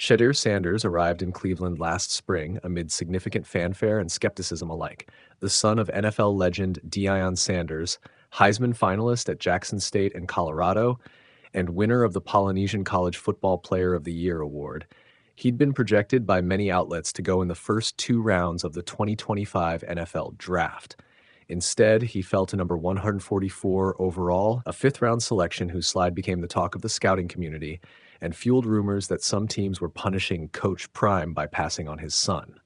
Shedeur Sanders arrived in Cleveland last spring amid significant fanfare and skepticism alike. The son of NFL legend Deion Sanders, Heisman finalist at Jackson State and Colorado, and winner of the Polynesian College Football Player of the Year award, he'd been projected by many outlets to go in the first two rounds of the 2025 NFL Draft. Instead, he fell to number 144 overall, a fifth-round selection whose slide became the talk of the scouting community and fueled rumors that some teams were punishing Coach Prime by passing on his son.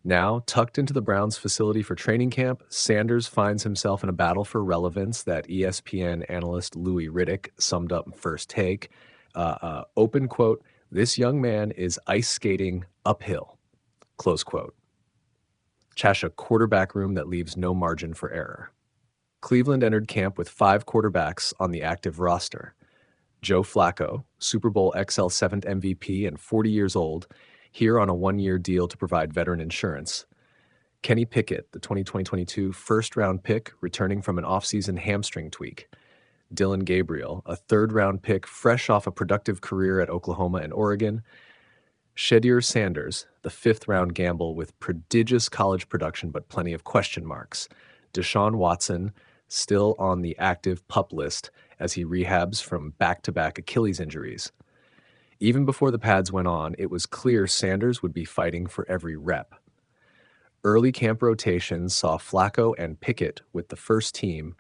Now, tucked into the Browns' facility for training camp, Sanders finds himself in a battle for relevance that ESPN analyst Louis Riddick summed up in First Take. Open quote, "This young man is ice skating uphill," close quote. Chash a quarterback room that leaves no margin for error. Cleveland entered camp with 5 quarterbacks on the active roster. Joe Flacco, Super Bowl XL 7th MVP and 40 years old, here on a 1-year deal to provide veteran insurance. Kenny Pickett, the 2022 first-round pick, returning from an offseason hamstring tweak. Dillon Gabriel, a third-round pick fresh off a productive career at Oklahoma and Oregon. Shedeur Sanders, the fifth-round gamble with prodigious college production but plenty of question marks. Deshaun Watson, still on the active PUP list as he rehabs from back-to-back Achilles injuries. Even before the pads went on, it was clear Sanders would be fighting for every rep. Early camp rotations saw Flacco and Pickett with the first team,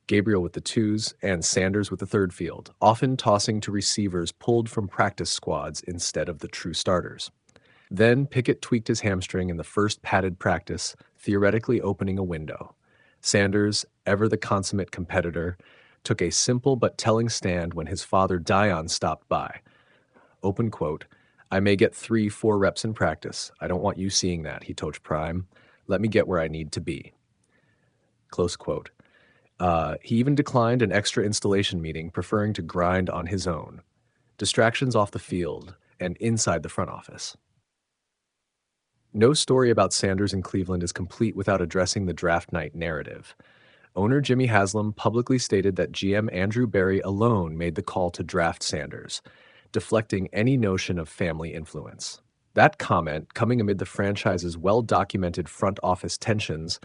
Gabriel with the twos, and Sanders with the third field, often tossing to receivers pulled from practice squads instead of the true starters. Then Pickett tweaked his hamstring in the first padded practice, theoretically opening a window. Sanders, ever the consummate competitor, took a simple but telling stand when his father Deion stopped by. Open quote, "I may get 3-4 reps in practice. I don't want you seeing that," he told Prime. "Let me get where I need to be." Close quote. He even declined an extra installation meeting, preferring to grind on his own. Distractions off the field and inside the front office. No story about Sanders in Cleveland is complete without addressing the draft night narrative. Owner Jimmy Haslam publicly stated that GM Andrew Berry alone made the call to draft Sanders, deflecting any notion of family influence. That comment, coming amid the franchise's well-documented front office tensions,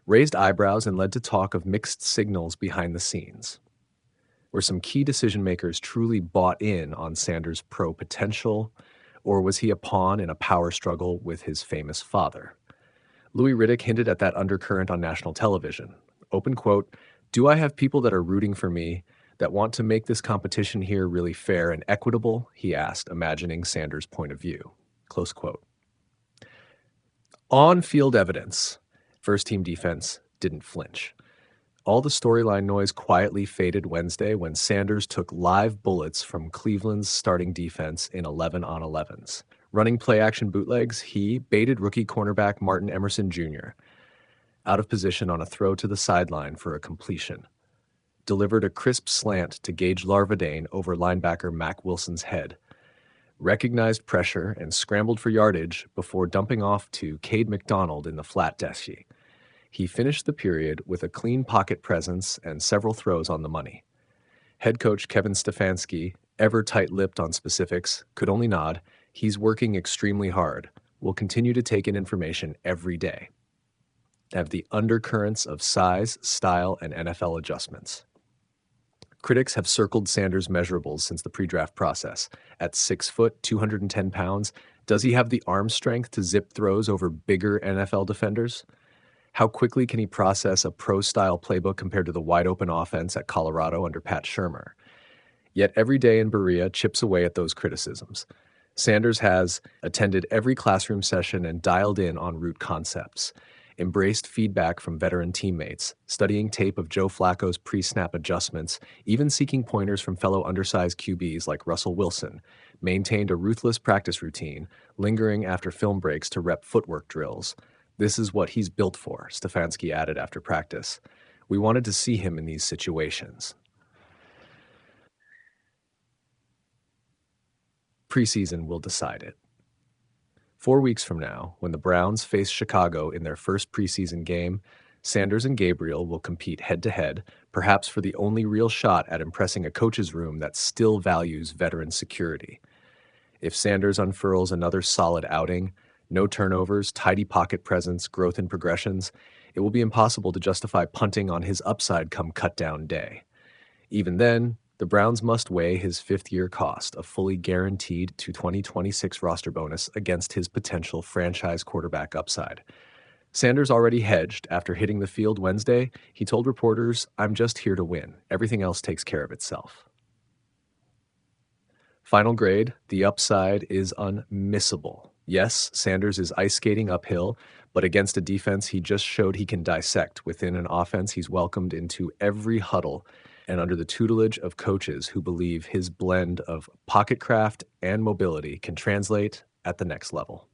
raised eyebrows and led to talk of mixed signals behind the scenes. Were some key decision-makers truly bought in on Sanders' pro potential, or was he a pawn in a power struggle with his famous father? Louis Riddick hinted at that undercurrent on national television. Open quote, "Do I have people that are rooting for me, that want to make this competition here really fair and equitable?" he asked, imagining Sanders' point of view. Close quote. On-field evidence. First-team defense didn't flinch. All the storyline noise quietly faded Wednesday when Sanders took live bullets from Cleveland's starting defense in 11-on-11s. Running play-action bootlegs, he baited rookie cornerback Martin Emerson Jr. out of position on a throw to the sideline for a completion. Delivered a crisp slant to Gage Larvadane over linebacker Mack Wilson's head. Recognized pressure and scrambled for yardage before dumping off to Cade McDonald in the flat deshi. He finished the period with a clean pocket presence and several throws on the money. Head coach Kevin Stefanski, ever tight-lipped on specifics, could only nod. He's working extremely hard. We'll continue to take in information every day. Have the undercurrents of size, style, and NFL adjustments. Critics have circled Sanders' measurables since the pre-draft process. At 6 foot, 210 pounds, does he have the arm strength to zip throws over bigger NFL defenders? How quickly can he process a pro-style playbook compared to the wide-open offense at Colorado under Pat Shurmur? Yet every day in Berea chips away at those criticisms. Sanders has attended every classroom session and dialed in on root concepts, embraced feedback from veteran teammates, studying tape of Joe Flacco's pre-snap adjustments, even seeking pointers from fellow undersized QBs like Russell Wilson, maintained a ruthless practice routine, lingering after film breaks to rep footwork drills. "This is what he's built for," Stefanski added after practice. "We wanted to see him in these situations." Preseason will decide it. 4 weeks from now, when the Browns face Chicago in their first preseason game, Sanders and Gabriel will compete head-to-head, perhaps for the only real shot at impressing a coach's room that still values veteran security. If Sanders unfurls another solid outing, no turnovers, tidy pocket presence, growth in progressions, it will be impossible to justify punting on his upside come cut-down day. Even then, the Browns must weigh his fifth-year cost, a fully guaranteed to 2026 roster bonus, against his potential franchise quarterback upside. Sanders already hedged. After hitting the field Wednesday, he told reporters, "I'm just here to win. Everything else takes care of itself." Final grade, the upside is unmissable. Yes, Sanders is ice skating uphill, but against a defense he just showed he can dissect, within an offense he's welcomed into every huddle, and under the tutelage of coaches who believe his blend of pocket craft and mobility can translate at the next level.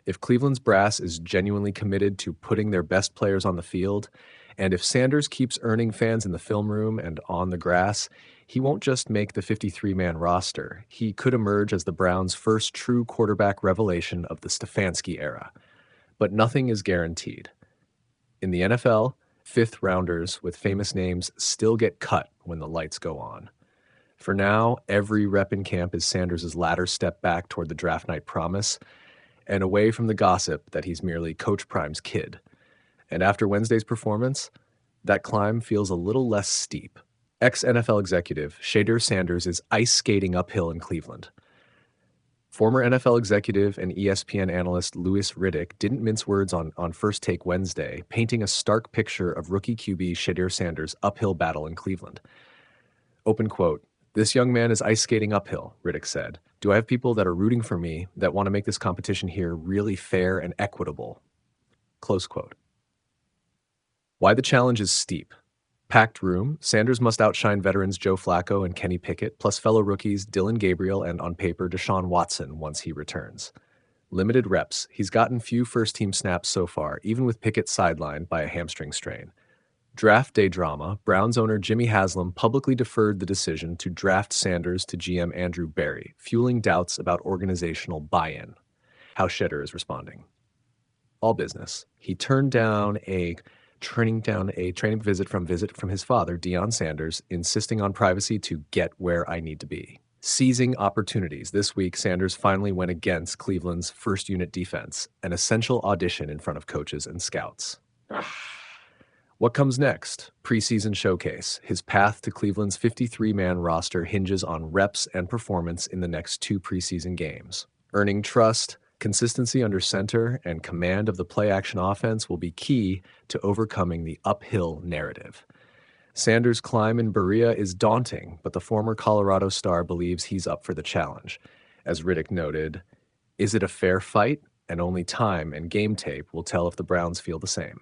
If Cleveland's brass is genuinely committed to putting their best players on the field, and if Sanders keeps earning fans in the film room and on the grass, he won't just make the 53-man roster. He could emerge as the Browns' first true quarterback revelation of the Stefanski era. But nothing is guaranteed. In the NFL, fifth-rounders with famous names still get cut when the lights go on. For now, every rep in camp is Sanders' latter step back toward the draft night promise, and away from the gossip that he's merely Coach Prime's kid. And after Wednesday's performance, that climb feels a little less steep. Ex-NFL executive Shedeur Sanders is ice skating uphill in Cleveland. Former NFL executive and ESPN analyst Louis Riddick didn't mince words on First Take Wednesday, painting a stark picture of rookie QB Shedeur Sanders' uphill battle in Cleveland. Open quote, "This young man is ice skating uphill," Riddick said. "Do I have people that are rooting for me that want to make this competition here really fair and equitable?" Close quote. Why the challenge is steep. Packed room, Sanders must outshine veterans Joe Flacco and Kenny Pickett, plus fellow rookies Dylan Gabriel and, on paper, Deshaun Watson once he returns. Limited reps. He's gotten few first-team snaps so far, even with Pickett sidelined by a hamstring strain. Draft day drama. Browns owner Jimmy Haslam publicly deferred the decision to draft Sanders to GM Andrew Berry, fueling doubts about organizational buy-in. How Shedeur is responding. All business. He turned down a training visit from his father, Deion Sanders, insisting on privacy to get where I need to be. Seizing opportunities. This week, Sanders finally went against Cleveland's first-unit defense, an essential audition in front of coaches and scouts. What comes next? Preseason showcase. His path to Cleveland's 53-man roster hinges on reps and performance in the next 2 preseason games. Earning trust, consistency under center, and command of the play-action offense will be key to overcoming the uphill narrative. Sanders' climb in Berea is daunting, but the former Colorado star believes he's up for the challenge. As Riddick noted, "Is it a fair fight? And only time and game tape will tell if the Browns feel the same."